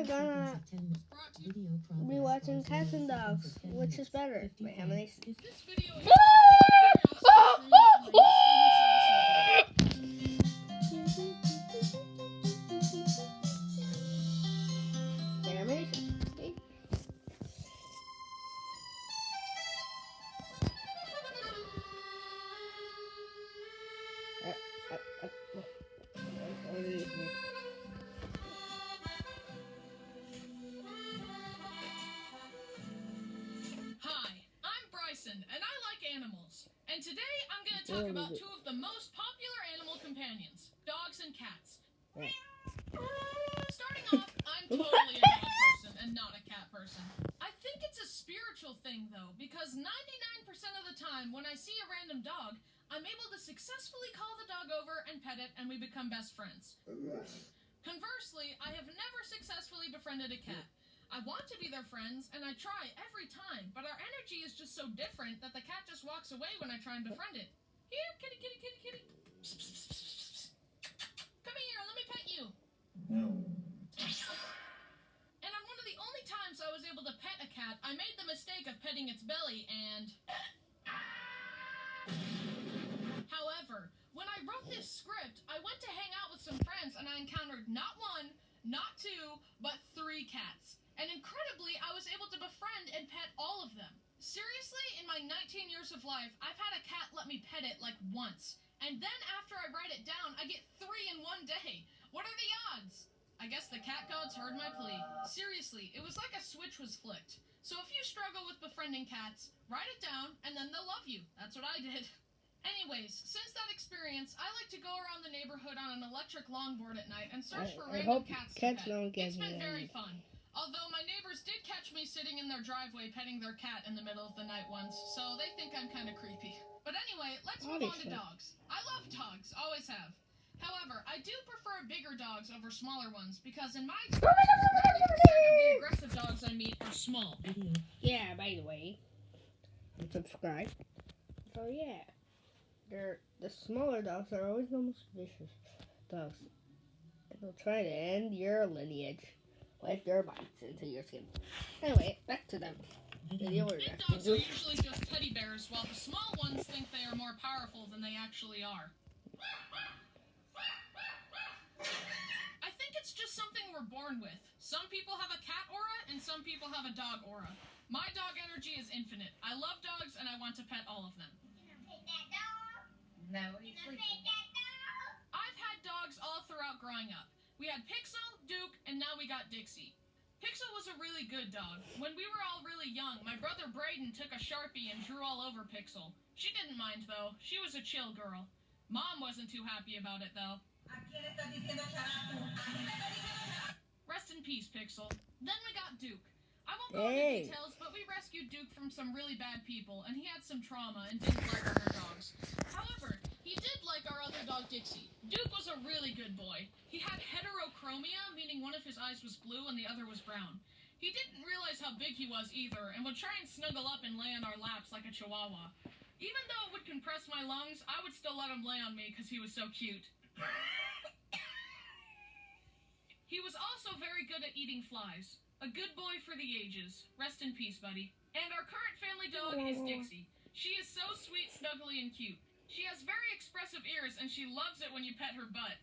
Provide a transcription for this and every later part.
gonna be watching Cats and Dogs. Which is better? My haminations. This video is and I like animals. And today I'm going to talk about two of the most popular animal companions, dogs and cats. Starting off, I'm totally a dog person and not a cat person. I think it's a spiritual thing though, because 99% of the time when I see a random dog, I'm able to successfully call the dog over and pet it and we become best friends. Conversely, I have never successfully befriended a cat. I want to be their friends, and I try every time, but our energy is just so different that the cat just walks away when I try and befriend it. Here, kitty, kitty, kitty, kitty. Psst, psst, psst, psst, psst. Come here, let me pet you. And on one of the only times I was able to pet a cat, I made the mistake of petting its belly, and... However, when I wrote this script, I went to hang out with some friends, and I encountered not one, not two, but 3 cats. And incredibly, I was able to befriend and pet all of them. Seriously, in my 19 years of life, I've had a cat let me pet it like once. And then after I write it down, I get 3 in one day. What are the odds? I guess the cat gods heard my plea. Seriously, it was like a switch was flicked. So if you struggle with befriending cats, write it down and then they'll love you. That's what I did. Anyways, since that experience, I like to go around the neighborhood on an electric longboard at night and search for random cats to pet. It's been very fun. Although my neighbors did catch me sitting in their driveway petting their cat in the middle of the night once, so they think I'm kind of creepy. But anyway, let's move on to dogs. I love dogs, always have. However, I do prefer bigger dogs over smaller ones, because in my experience, 90% of the aggressive dogs I meet are small. Yeah, by the way, and subscribe. So yeah, the smaller dogs are always the most vicious dogs. And they'll try to end your lineage with their bites into your skin. Anyway, back to them. Big dogs are usually just teddy bears, while the small ones think they are more powerful than they actually are. I think it's just something we're born with. Some people have a cat aura, and some people have a dog aura. My dog energy is infinite. I love dogs, and I want to pet all of them. No, he's sleeping. I've had dogs all throughout growing up. We had Pixel, Duke, and now we got Dixie. Pixel was a really good dog. When we were all really young, my brother Braden took a Sharpie and drew all over Pixel. She didn't mind, though. She was a chill girl. Mom wasn't too happy about it, though. Rest in peace, Pixel. Then we got Duke. I won't go into details, but we rescued Duke from some really bad people, and he had some trauma and didn't like other dogs. However, he did like our other dog, Dixie. Duke was a really good boy. He had heterochromia, meaning one of his eyes was blue and the other was brown. He didn't realize how big he was either, and would try and snuggle up and lay on our laps like a chihuahua. Even though it would compress my lungs, I would still let him lay on me because he was so cute. He was also very good at eating flies. A good boy for the ages. Rest in peace, buddy. And our current family dog is Dixie. She is so sweet, snuggly, and cute. She has very expressive ears, and she loves it when you pet her butt.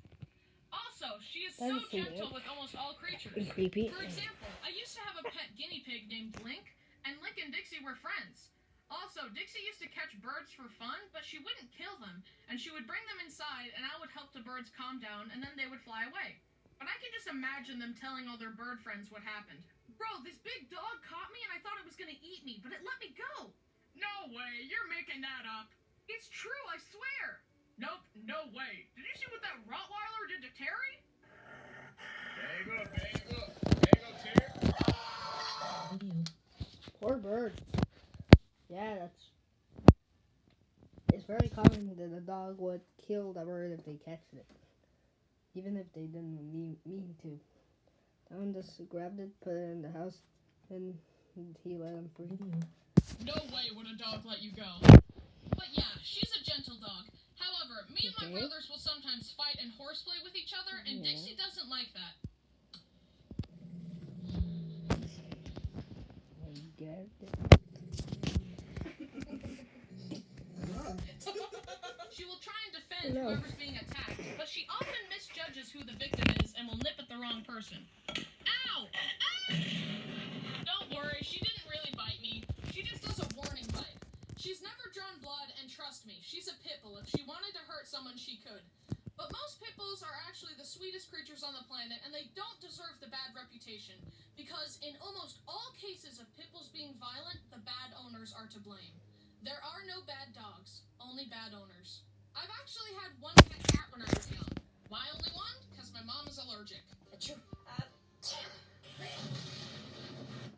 Also, she is so gentle with almost all creatures. For example, I used to have a pet guinea pig named Link, and Link and Dixie were friends. Also, Dixie used to catch birds for fun, but she wouldn't kill them, and she would bring them inside, and I would help the birds calm down, and then they would fly away. But I can just imagine them telling all their bird friends what happened. Bro, this big dog caught me, and I thought it was going to eat me, but it let me go. No way, you're making that up. It's true, I swear. Nope, no way. Did you see what that Rottweiler did to Terry? Terry. Poor bird. Yeah, it's very common that a dog would kill the bird if they catch it. Even if they didn't mean to. Tom just grabbed it, put it in the house, and he let him free. No way would a dog let you go. But yeah, she's a gentle dog. However, me and my brothers will sometimes fight and horseplay with each other, and Dixie doesn't like that. get it. She will try and defend whoever's being attacked, but she often misjudges who the victim is and will nip at the wrong person. Ow! Ah! Don't worry, she didn't really bite me. She just does a warning bite. She's never drawn blood, and trust me, she's a pit bull. If she wanted to hurt someone, she could. But most pit bulls are actually the sweetest creatures on the planet, and they don't deserve the bad reputation, because in almost all cases of pit bulls being violent, the bad owners are to blame. There are no bad dogs, only bad owners. I've actually had one pet cat when I was young. Why only one? Because my mom is allergic.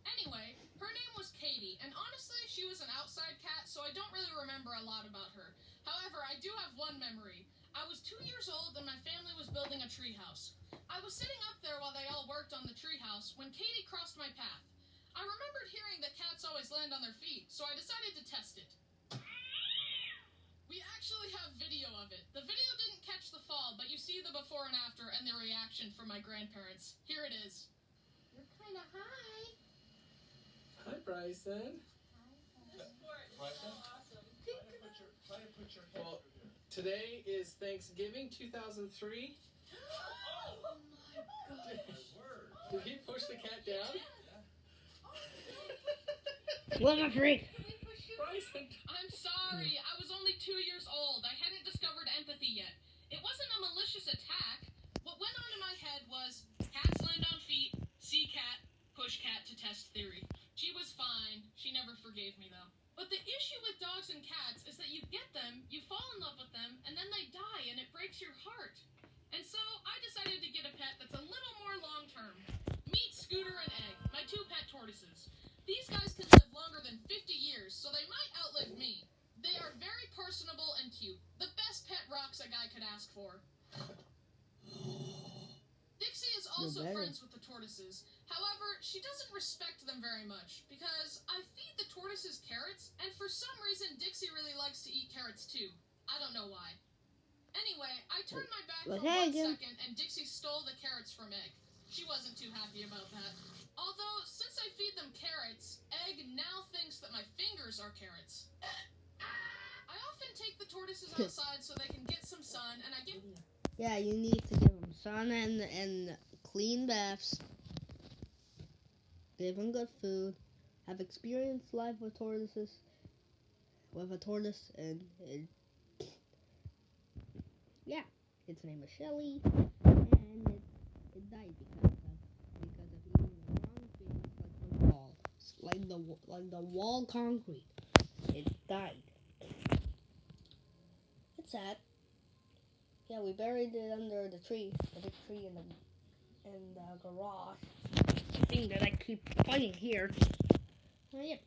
Anyway, her name was Katie, and honestly, she was an outside cat, so I don't really remember a lot about her. However, I do have one memory. I was 2 years old and my family was building a treehouse. I was sitting up there while they all worked on the treehouse when Katie crossed my path. I remembered hearing that cats always land on their feet, so I decided to test it. We actually have video of it. The video didn't catch the fall, but you see the before and after and their reaction from my grandparents. Here it is. You're kind of high. Hi, Bryson. Bryson? So awesome. Try to put your head over here. Today is Thanksgiving 2003. Oh my gosh. Did he push the cat down? What a freak! Bryson. I'm sorry. I was only 2 years old. I hadn't discovered empathy yet. It wasn't a malicious attack. What went on in my head was cats land on feet, see cat, push cat to test theory. She was fine. She never forgave me though. But the issue with dogs and cats is that you get them, you fall in love with them, and then they die and it breaks your heart. And so I decided to get a pet that's a little more long-term. Meet Scooter and Egg, my 2 pet tortoises. These guys can live longer than 50 years, so they might outlive me. They are very personable and cute. The best pet rocks a guy could ask for. Dixie is also friends with the tortoises. However, she doesn't respect them very much, because I feed the tortoises carrots, and for some reason Dixie really likes to eat carrots too. I don't know why. Anyway, I turned my back for 1 second, and Dixie stole the carrots from Egg. She wasn't too happy about that. Although, since I feed them carrots, Egg now thinks that my fingers are carrots. I often take the tortoises outside so they can get some sun, and I give... Yeah, you need to give them sun and clean baths. Give them good food. Have experienced life with tortoises. With a tortoise, and yeah, its name is Shelly, and it died because of eating the wrong things, like the wall concrete. It died. It's sad. Yeah, we buried it under the tree, the big tree in the garage. The thing that I keep finding here. Oh yeah.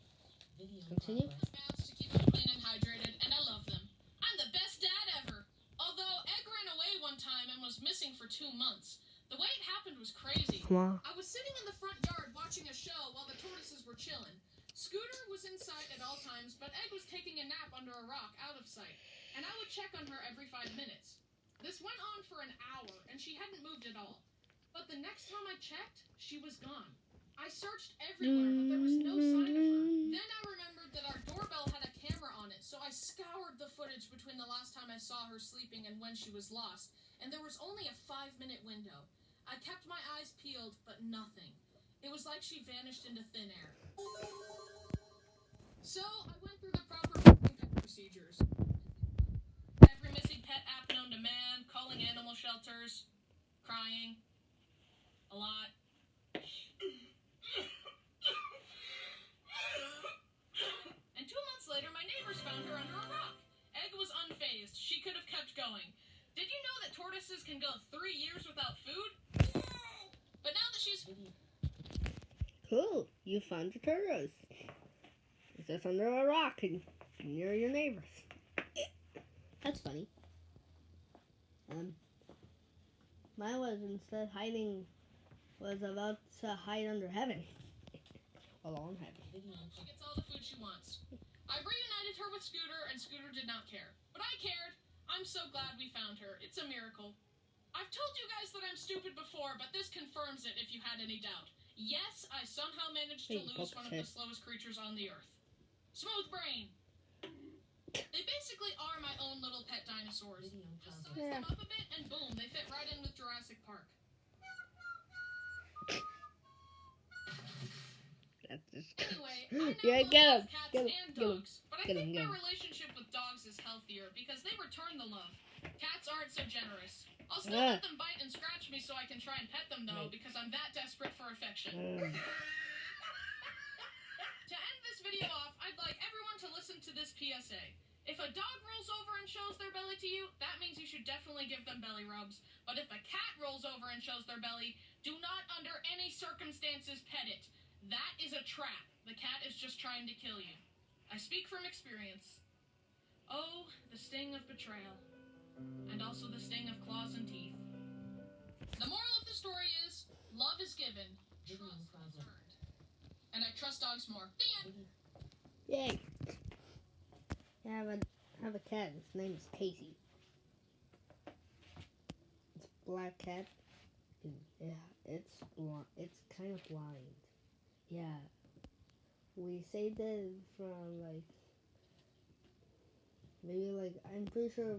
Continue. Baths to keep them clean and hydrated, and I love them. I'm the best dad ever. Although Egg ran away one time and was missing for 2 months. The way it happened was crazy. Wow. I was sitting in the front yard watching a show while the tortoises were chilling. Scooter was in sight at all times, but Egg was taking a nap under a rock out of sight, and I would check on her every 5 minutes. This went on for an hour, and she hadn't moved at all. But the next time I checked, she was gone. I searched everywhere, but there was no sign of her. Then I remembered that our doorbell had a camera on it, so I scoured the footage between the last time I saw her sleeping and when she was lost, and there was only a 5-minute window. I kept my eyes peeled, but nothing. It was like she vanished into thin air. So I went through the proper procedures. Every missing pet app known to man, calling animal shelters, crying. A lot. And 2 months later, my neighbors found her under a rock. Egg was unfazed. She could have kept going. Did you know that tortoises can go 3 years without food? But now that she's... Cool. You found the tortoise. It's just under a rock and near your neighbors. That's funny. Mine was instead about to hide under heaven. Along heaven. She gets all the food she wants. I reunited her with Scooter, and Scooter did not care. But I cared. I'm so glad we found her. It's a miracle. I've told you guys that I'm stupid before, but this confirms it if you had any doubt. Yes, I somehow managed to lose one of the slowest creatures on the earth. Smooth Brain. They basically are my own little pet dinosaurs. Just size them up a bit and boom, they fit right in with Jurassic Park. Anyway, I now love cats and dogs, but I think my relationship with dogs is healthier because they return the love. Cats aren't so generous. I'll still let them bite and scratch me so I can try and pet them though, because I'm that desperate for affection. To end this video off, I'd like everyone to listen to this PSA. If a dog rolls over and shows their belly to you, that means you should definitely give them belly rubs. But if a cat rolls over and shows their belly, do not under any circumstances pet it. That is a trap. The cat is just trying to kill you. I speak from experience. Oh, the sting of betrayal. And also the sting of claws and teeth. The moral of the story is, love is given, trust is earned. And I trust dogs more. The end. Yay! I have a cat. His name is Casey. It's a black cat. Yeah, it's kind of blind. Yeah, we saved it from maybe I'm pretty sure